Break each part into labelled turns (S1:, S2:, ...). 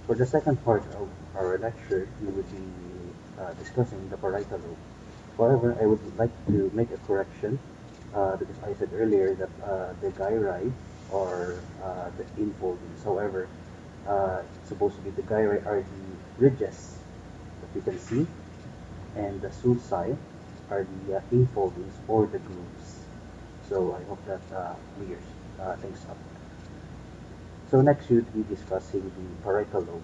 S1: For the second part of our lecture, we would be discussing the parietal lobe. However, I would like to make a correction because I said earlier that the gyri or the infoldings. However, it's supposed to be the gyri are the ridges that you can see, and the sulci are the infoldings or the grooves. So I hope that clears things up. So next we would be discussing the parietal lobe.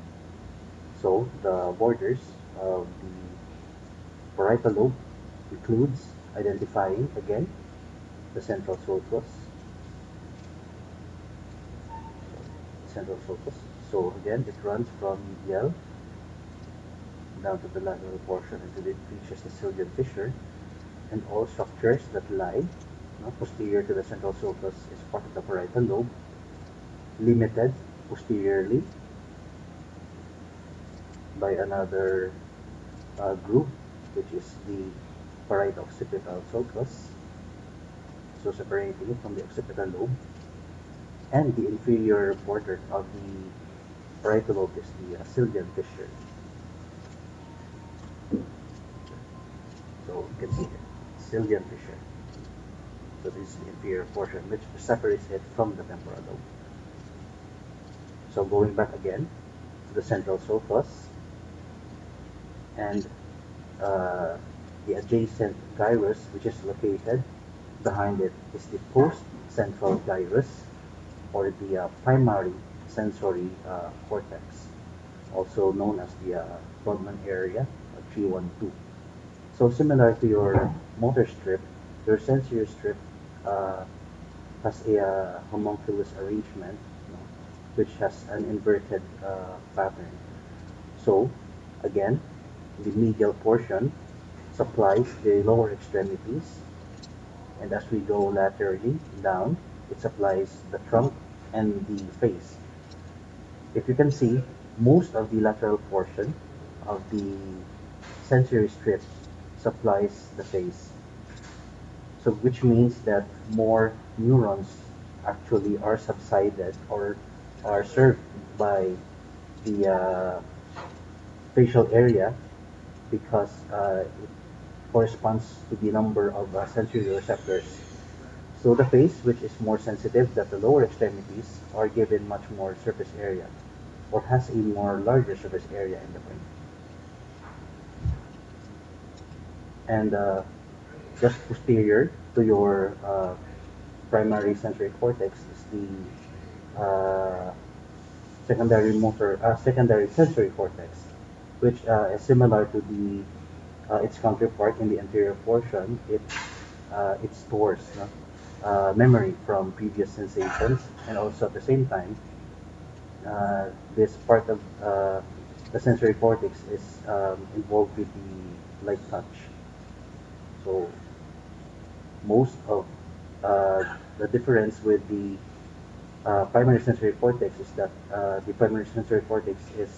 S1: So the borders of the parietal lobe includes identifying again the central sulcus. So again, it runs from medial down to the lateral portion until it reaches the Sylvian fissure, and all structures that lie posterior to the central sulcus is part of the parietal lobe, limited posteriorly by another group, which is the parietal occipital sulcus, so separating it from the occipital lobe, and the inferior border of the parietal lobe is the Sylvian fissure. So you can see here, Sylvian fissure. So this is the inferior portion which separates it from the temporal lobe. So going back again to the central sulcus and the adjacent gyrus, which is located behind it, is the post-central gyrus or the primary sensory cortex, also known as the Brodmann area or 312. So similar to your motor strip, your sensory strip uh, has a homunculus arrangement, which has an inverted pattern. So again, the medial portion supplies the lower extremities, and as we go laterally down, it supplies the trunk and the face. If you can see, most of the lateral portion of the sensory strip supplies the face. So which means that more neurons actually are subsided or are served by the facial area because it corresponds to the number of sensory receptors. So the face, which is more sensitive than the lower extremities, are given much more surface area or has a more larger surface area in the brain. And just posterior to your primary sensory cortex is the secondary sensory cortex, which is similar to the its counterpart in the anterior portion. It stores memory from previous sensations, and also at the same time, this part of the sensory cortex is involved with the light touch. So most of the difference with the primary sensory cortex is that the primary sensory cortex is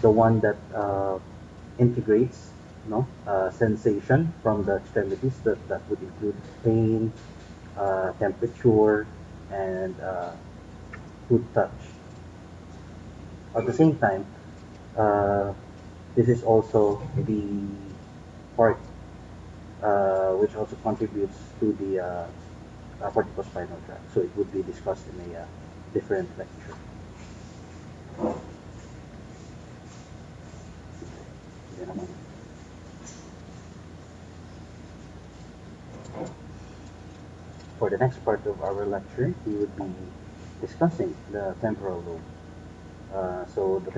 S1: the one that integrates sensation from the extremities. That would include pain, temperature, and food touch. At the same time, uh, this is also the part which also contributes to the corticospinal tract. So it would be discussed in a different lecture. For the next part of our lecture, we would be discussing the temporal lobe. So uh, the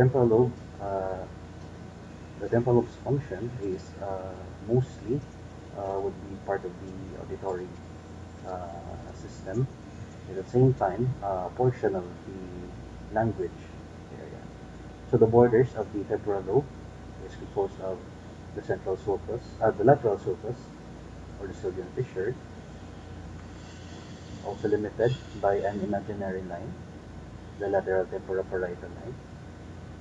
S1: temporal lobe's function is mostly would be part of the auditory system. At the same time, portion of the language area. So the borders of the temporal lobe is composed of the central sulcus, the lateral sulcus, or the Sylvian fissure, also limited by an imaginary line, the lateral temporoparietal line,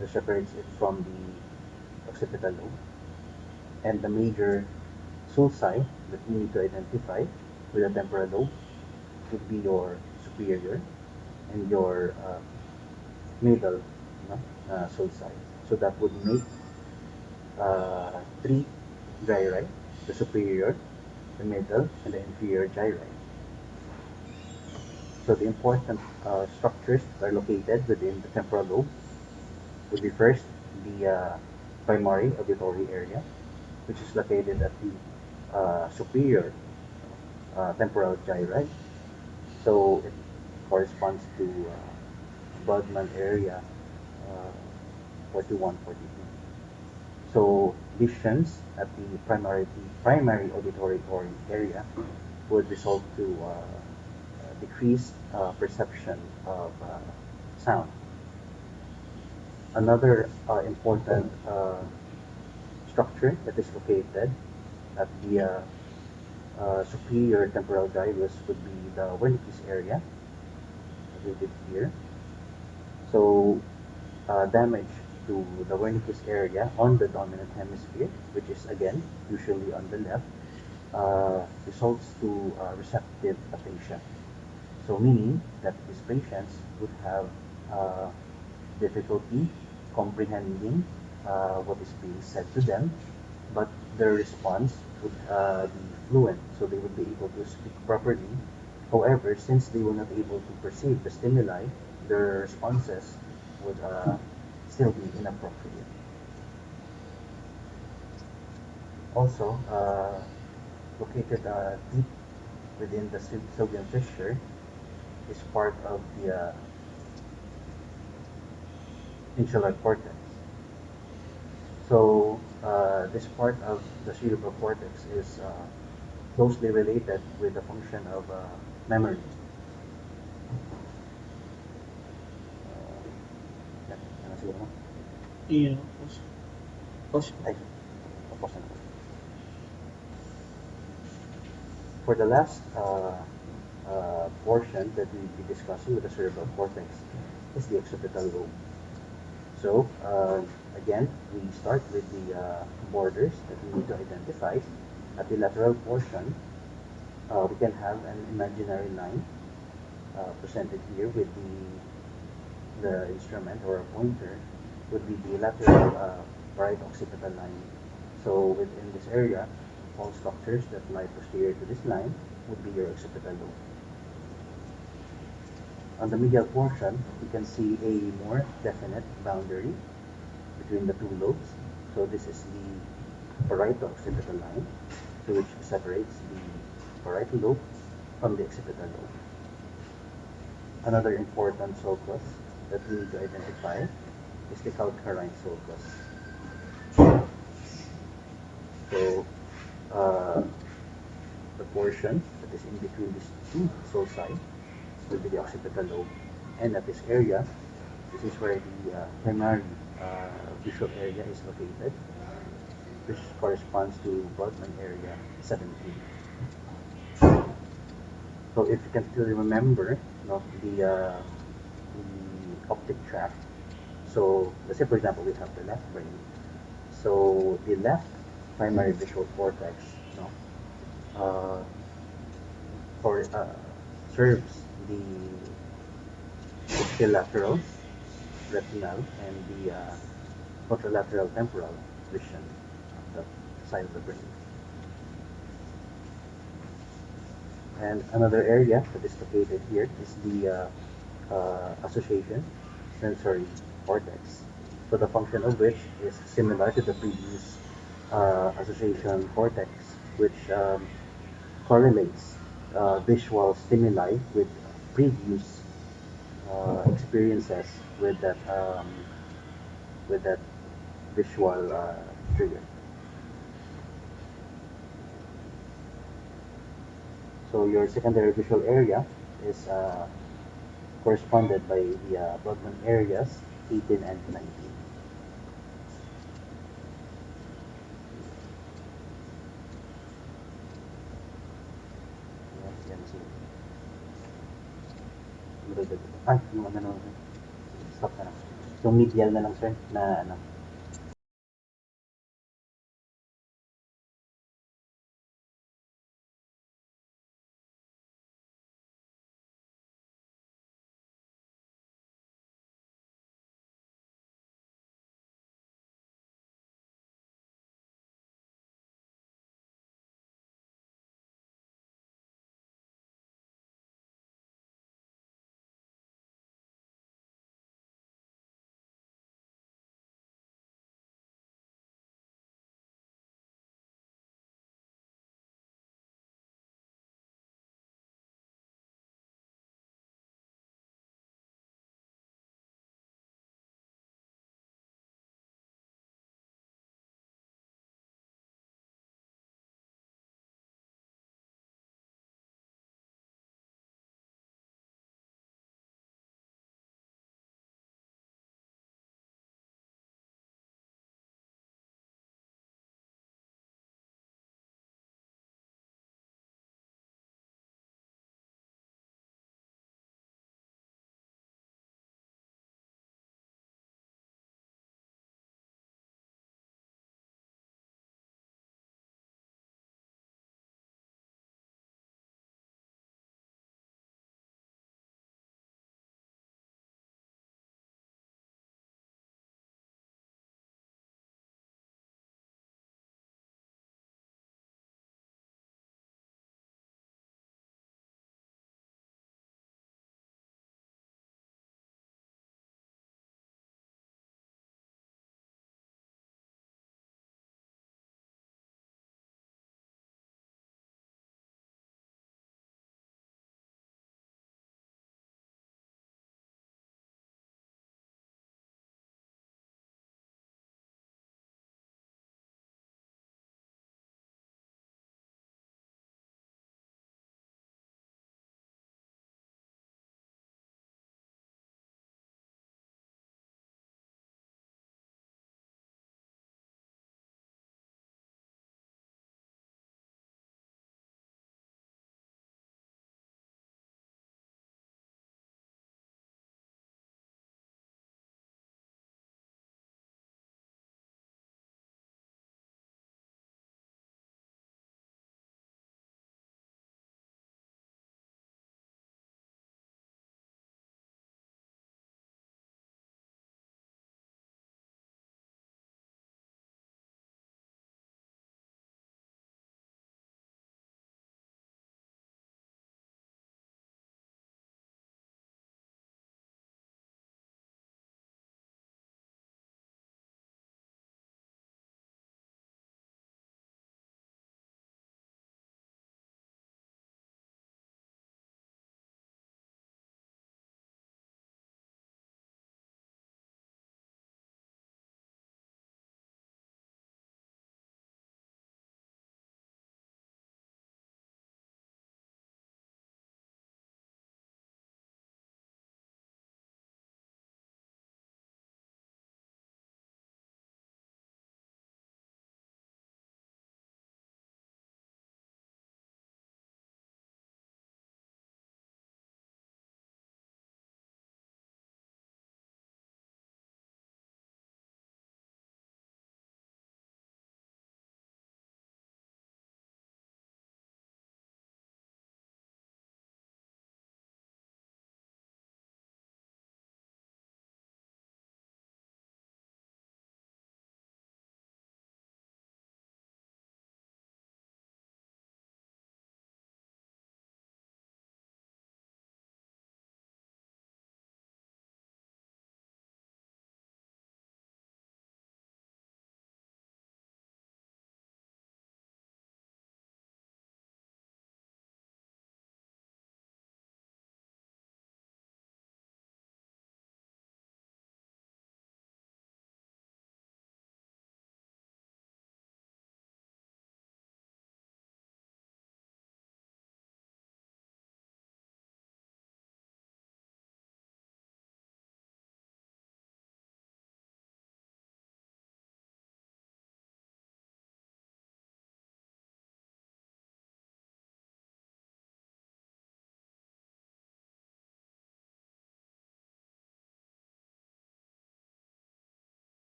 S1: that separates it from the occipital lobe, and the major sulci that you need to identify with the temporal lobe would be your superior and your middle no, sulci. So that would make three gyri: the superior, the middle, and the inferior gyri. So the important structures that are located within the temporal lobe would be first the primary auditory area, which is located at the superior temporal gyri. So it corresponds to Budman area uh, 41, 42. So lesions at the primary auditory area would result to decreased perception of sound. Another important structure that is located at the superior temporal gyrus would be the Wernicke's area, located here. So damage to the Wernicke's area on the dominant hemisphere, which is again usually on the left, results to receptive aphasia. So meaning that these patients would have uh, difficulty comprehending what is being said to them, but their response would be fluent, so they would be able to speak properly. However, since they were not able to perceive the stimuli, their responses would still be inappropriate. Also, located deep within the sylvian fissure is part of the insular cortex. So this part of the cerebral cortex is closely related with the function of memory. Yan, yan na siguro, no?
S2: Iyon. Pause.
S1: Ay, tapos na. For the last portion that we'll be discussing with the cerebral cortex is the occipital lobe. So again, we start with the borders that we need to identify. At the lateral portion, we can have an imaginary line presented here with the instrument or a pointer would be the lateral right occipital line. So within this area, all structures that lie posterior to this line would be your occipital lobe. On the medial portion, you can see a more definite boundary between the two lobes. So this is the parietal occipital line, which separates the parietal lobe from the occipital lobe. Another important sulcus that we need to identify is the calcarine sulcus. So the portion that is in between these two sulci will be the occipital lobe. And at this area, this is where the primary visual area is located, which corresponds to Brodmann area 17. So if you can still remember, the optic tract. So let's say, for example, we have the left brain. So the left primary visual cortex, uh, for serves the ipsilateral, retinal, and the contralateral temporal vision of the side of the brain. And another area that is located here is the association sensory cortex. So the function of which is similar to the previous association cortex, which correlates visual stimuli with previous experiences with that visual trigger. So your secondary visual area is corresponded by the Brodmann areas 18 and 19. Yes, yan si ay, yung ano, stop na lang. Yung medial na lang, sir, na ano,